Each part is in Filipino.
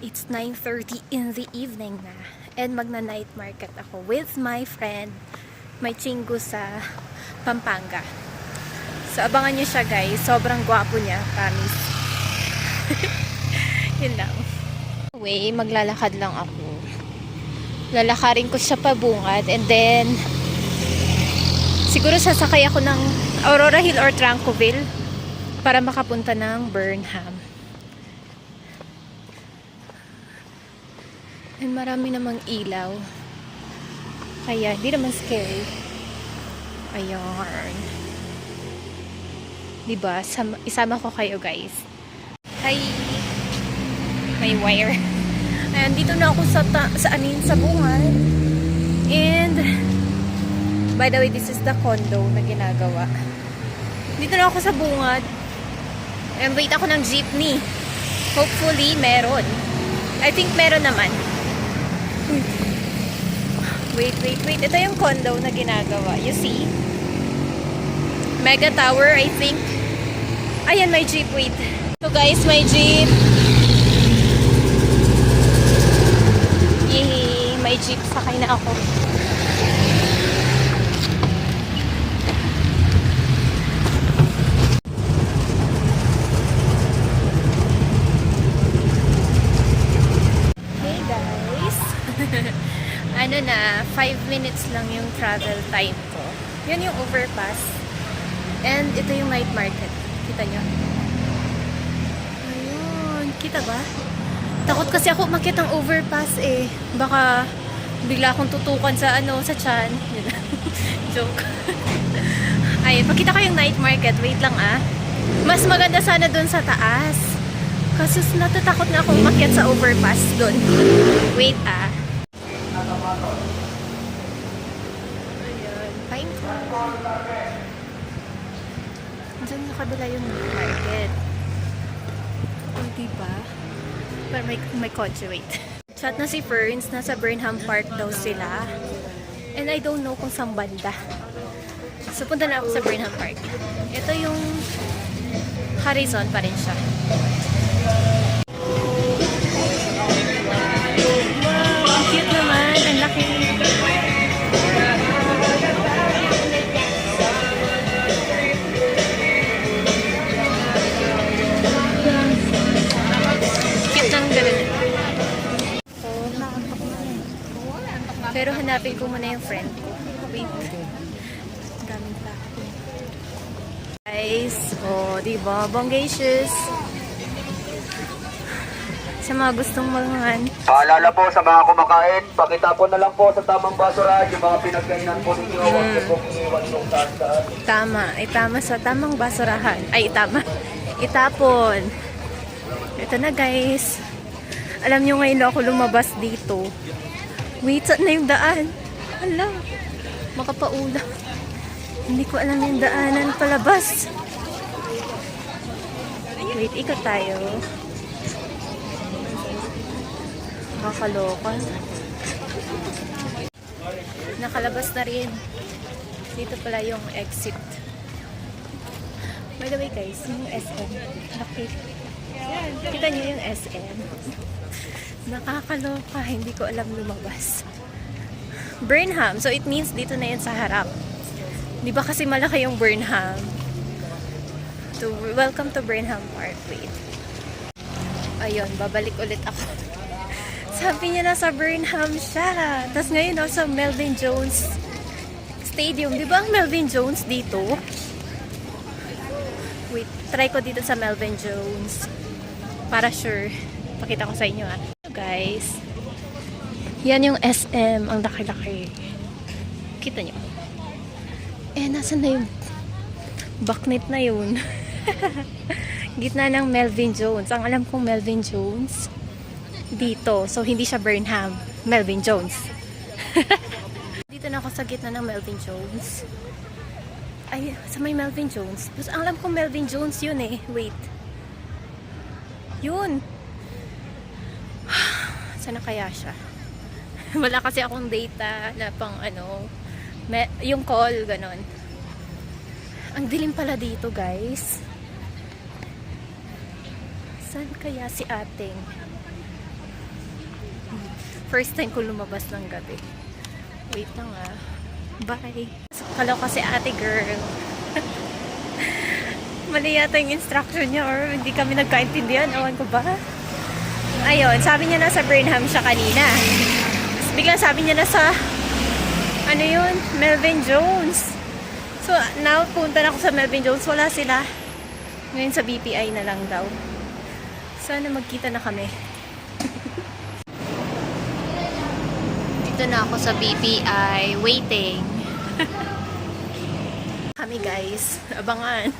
It's 9:30 in the evening na. And magna-night market ako with my friend, my chingu sa Pampanga. So, abangan nyo siya guys. Sobrang gwapo niya. Promise. Yun lang. Anyway, maglalakad lang ako. Lalakarin ko siya pabungad. And then, siguro sasakay ako ng Aurora Hill or Trancoville para makapunta ng Burnham. And marami namang ilaw. Kaya, hindi naman scary. Ayan. Diba? Isama ko kayo, guys. Hi! May wire. Ayan, dito na ako sa bungad. And, by the way, this is the condo na ginagawa. Dito na ako sa bungad. And wait ako ng jeepney. Hopefully, meron. I think meron naman. Wait. Ito yung condo na ginagawa. You see? Mega Tower, I think. Ayan, may jeep. Wait. So guys, may jeep. Yay! May jeep. Sakay na ako. Hey guys! Ano na, 5 minutes lang yung travel time ko. Yun yung overpass. And ito yung night market. Kita nyo? Ayun. Kita ba? Takot kasi ako umakyat ng overpass eh. Baka bigla akong tutukan sa sa tiyan. Joke. Ayun, pakita ko yung night market. Wait lang ah. Mas maganda sana dun sa taas. Kasi natatakot na ako umakyat sa overpass dun. Wait ah. Ayan, fine ko. Diyan sa kabila yung market. O, diba? Pero may kotse, wait. Chat na si Ferns, nasa Burnham Park daw sila. And I don't know kung saan banda. So, punta na ako sa Burnham Park. Ito yung Harrison pa rin siya. Wow, ang cute naman. Ang laki. Cute ng ganun. Pero hanapin ko muna yung friend ko. Wait. Ang daming tao. Guys, diba? Bongacious. Sa mga gustong mangan. Paalala po sa mga kumakain, pakitapon na lang po sa tamang basurahan yung mga pinagkainan po ninyo. Huwag niyo pong iniwan yung saan. Tama. Itama sa tamang basurahan. Ay, itama. Itapon. Ito na guys. Alam nyo ngayon ako lumabas dito. Wait, saan na yung daan? Hala. Makapaula. Hindi ko alam yung daanan palabas. Wait, ikot tayo. Makakaloka. Nakalabas na rin. Dito pala yung exit. By the way guys, yung SM. Okay. Kita nyo yung SM. Nakakaloka. Hindi ko alam lumabas. Burnham. So it means dito na yun sa harap. Di ba kasi malaki yung Burnham? Welcome to Burnham Park. Wait. Ayun, babalik ulit ako. Sabi niya nasa Burnham siya. Tapos ngayon nasa Melvin Jones Stadium. Di ba ang Melvin Jones dito? Wait, try ko dito sa Melvin Jones. Para sure. Pakita ko sa inyo ah. So guys, yan yung SM. Ang laki-laki. Kita nyo. Nasaan na yung baknit na yun? Gitna ng Melvin Jones. Ang alam kong Melvin Jones dito. So, hindi siya Burnham. Melvin Jones. Dito na ako sa gitna ng Melvin Jones. Ay, sa may Melvin Jones. Tapos, ang alam kong Melvin Jones yun eh. Wait. Yun. Sana kaya siya? Wala kasi akong data na pang yung call, ganon. Ang dilim pala dito, guys. Saan kaya si ating? First time ko lumabas ng gabi. Wait lang ah. Bye. Kala ko kasi ate girl. Mali yata yung instruction niya or hindi kami nagkaintindihan. Awan ko ba? Ayun, sabi niya nasa Burnham siya kanina. Tapos biglang sabi niya nasa ano yun? Melvin Jones. So, now punta na ako sa Melvin Jones. Wala sila. Ngayon sa BPI na lang daw. Sana magkita na kami. Dito na ako sa BPI. Waiting. Kami guys. Abangan.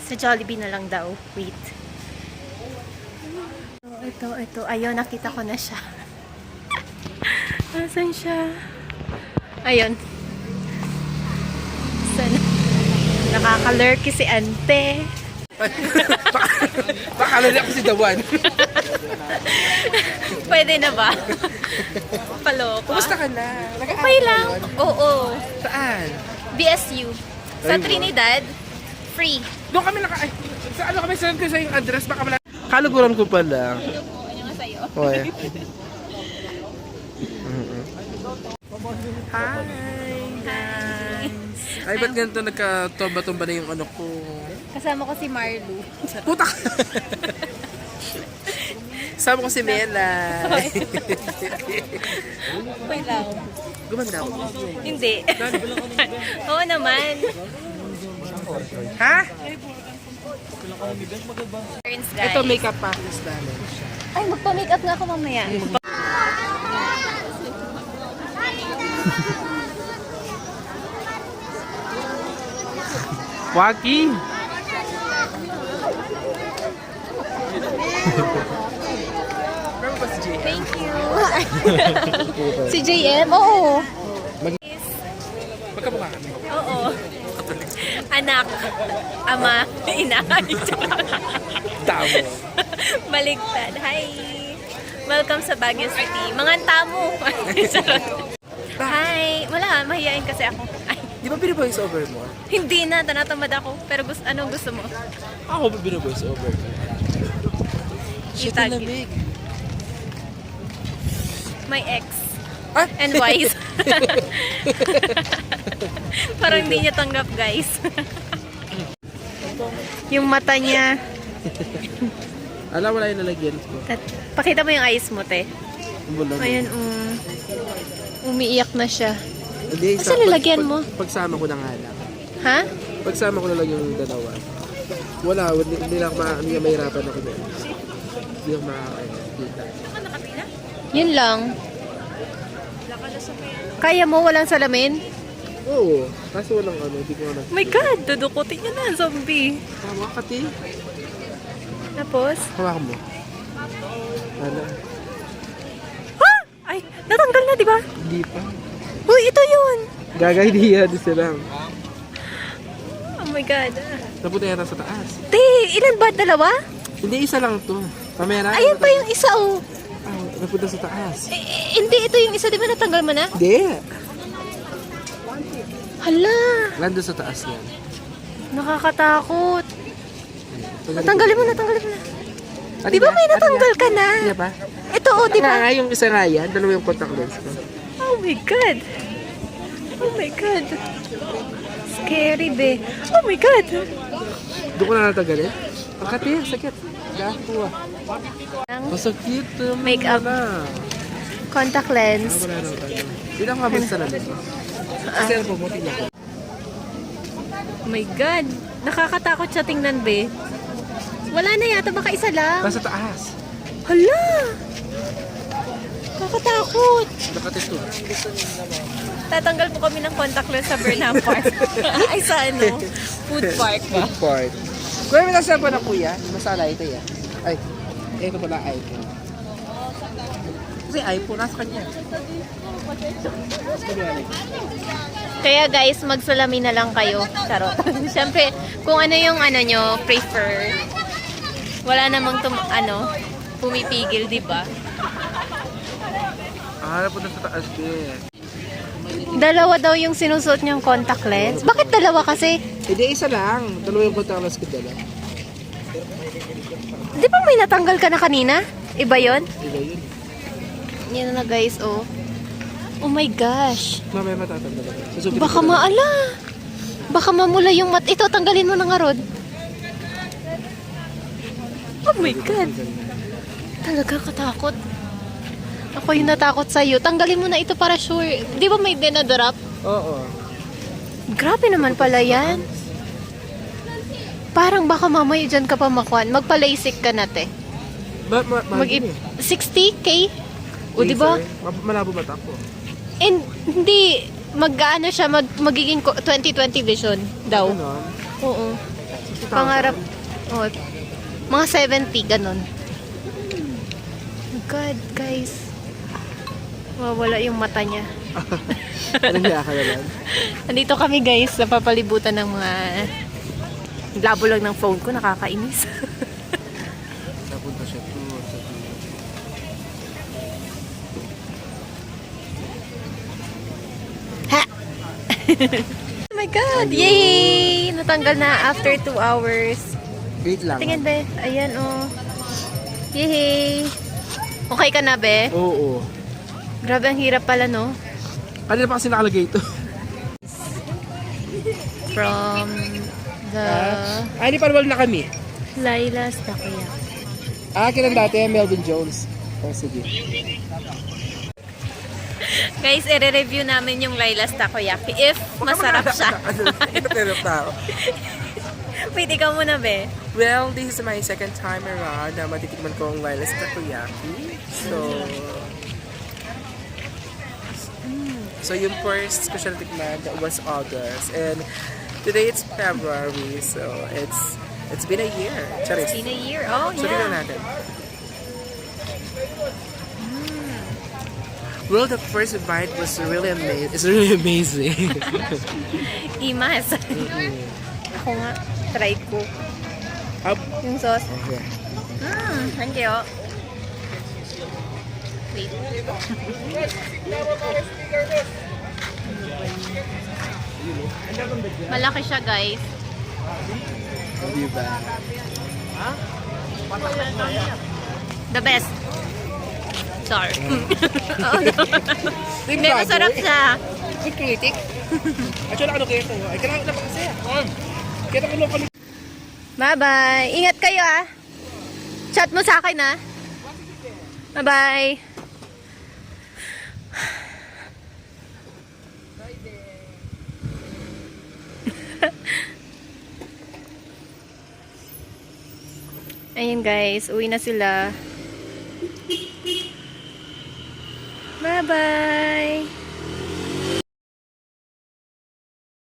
Sa Jollibee na lang daw. Wait. Ito. Ayun, nakita ko na siya. Nasaan siya? Ayun. Sana. Nakakalurky si ante. Pakalala ako si Dawan. Pwede na ba? Paloko. Kumusta ka na? Okay lang. Oo. Saan? BSU. Sa Ay, Trinidad. Free. Doon kami sa ano kami send ko sa yung address baka wala. Kaluguran ko pala. Ano nga sa'yo? Okay. Hi guys. Ay, ba't ganito nagka-tomba-tomba na yung ano ko? Kasama ko si Marlu. Puta ka! Sama ko si Mela. Okay lang. Gumanda ako. Hindi. Oo naman. Ha? Turns, guys. Ito makeup practice namin. Ay, magpa-makeup nga ako mamaya. Waki! Pero ba si JM? Thank you. Si JM? Oo. Magkamukha kami. Oo. Anak. Ama. Ina. Tamo. Baligtad. Hi. Welcome sa Baguio City. Mga tamo. Hi. Wala, mahihain kasi ako. Ay, Di ba binaboys over mo? hindi na, tanatamad ako. Pero anong gusto mo? Ako ba binaboys over mo? Shit, Itag. ang lamig. My ex. Ah! And wise. Parang hindi niya tanggap, guys. Yung mata niya. Alam, wala yung nalagyan ko. Pakita mo yung eyes mo, te. Bulan. Ayun, umiiyak na siya. Hindi, Asa nilagyan mo? Pagsama ko na nga lang. Ha? Pagsama ko na lang yung dalawa. Wala, hindi lang mahirapan ako doon. Hindi ako makakita. Yun lang. Kaya mo walang salamin? Oo, kaso walang ano, hindi ko na. Oh my God, dudukutin niya na, zombie. Tama ka, ti. Tapos? Hawakan mo. Ano? Ha? Ay, natanggal na, di ba? Hindi pa. Uy, ito yun. Gagay diya, di silang. Oh my God. Napunta yata sa taas. Te, ilan ba? Dalawa? Hindi, isa lang to. Pamera. Ayan pa yung isa, oh. Ah, napunta sa taas. Hindi, ito yung isa. Di ba natanggal mo na? Hindi. Hala. Nandun sa taas yan. Nakakatakot. Natanggalin mo na. Di ba may Ano natanggal ka na? Hindi ba? Ito, oh, di ba? Nga, yung isa nga yan. Dalawa yung contact lens ko. Oh my God. Oh my God. Scary, be. Oh my God. Doon ko na natanggalin. Ang kati, sakit. Gakuha. Masakit. Makeup. Na. Contact lens. Wala nang tayo. Hindi na ako kabag sa lalim. Kasi ano po, buti na ko. Oh my God. Nakakatakot siya tingnan, be. Wala na yata, baka isa lang. Nasa taas. Hala. Nakakatakot. Nakatito. Tatanggal po kami ng contact lens sa Burnham Park. Ay, sa ano? Food park ba? Part. Kuya, may nasa pa na kuya. Masala ito yan. Ay, ito pala iPhone. Kasi iPhone, nasa kanya. Kaya guys, magsalamin na lang kayo. Charot. Siyempre, kung ano yung ano nyo, prefer. Wala namang pumipigil, di ba? Ah, napunta sa taas din. Dalawa daw yung sinusuot niyang contact lens. Bakit dalawa kasi? Hindi, isa lang. Dalawa yung contact lens ko dala. Di ba may natanggal ka na kanina? Iba yon? Iba yun. Yan na guys, oh. Oh my gosh. Mamaya matatanda ba? Susubin Baka ko na. maala. Baka mamula yung Ito, tanggalin mo na nga, Rod. Oh my God. Talaga katakot. Ako yung natakot sa'yo. Tanggalin mo na ito para sure. Di ba may dinadrop? Oo. Grabe naman pala yan. Parang baka mamaya dyan ka pa makuhan. Magpa-LASIK ka na, te. Mag 60K? O, di ba? Malabo mata ko. And hindi, mag-ano siya, magiging 20/20 vision daw. Ganon. Oo. 60,000. Pangarap, oh, mga 70, ganun. God, guys. Wawala yung mata niya. Anong niya ka naman? Andito kami, guys, sa papalibutan ng mga labo lang ng phone ko, nakakainis. Napunta siya doon sa Ha! Oh my God! Yay! Natanggal na after 2 hours. Wait lang. Tingin, be. Ayan, oh. Yay! Okay ka na, be? Oo. Grabe, ang hirap pala, no? Kanina pa kasi nakalagay ito. From the Ay, di parwal na kami. Laila's Takoyaki. Akin ang dati, Melvin Jones. Oh, sige. Guys, i-review namin yung Laila's Takoyaki if masarap siya. Ito tao. Wait, ikaw muna, be. Well, this is my second time around na matitikman ko ang Laila's Takoyaki. So yung first ko siya natikman was August. And today it's February. So it's been a year. Charis. It's been a year. Oh, So tingnan yeah. natin. Well, the first bite was really amazing. It's really amazing. Imas. Ako nga, try ko. Up. Yung sauce. Okay. Thank you. Wait. Malaki siya, guys. Diba? The best. Sorry. Hindi, masarap siya. Good critic. Actually, ano kayo ito? Ay, kailangan na pa kasi. Kaya nakulong kami. Bye-bye. Ingat kayo, ah. Chat mo sa akin, ah. Bye-bye. Ayun guys, uwi na sila. Bye-bye!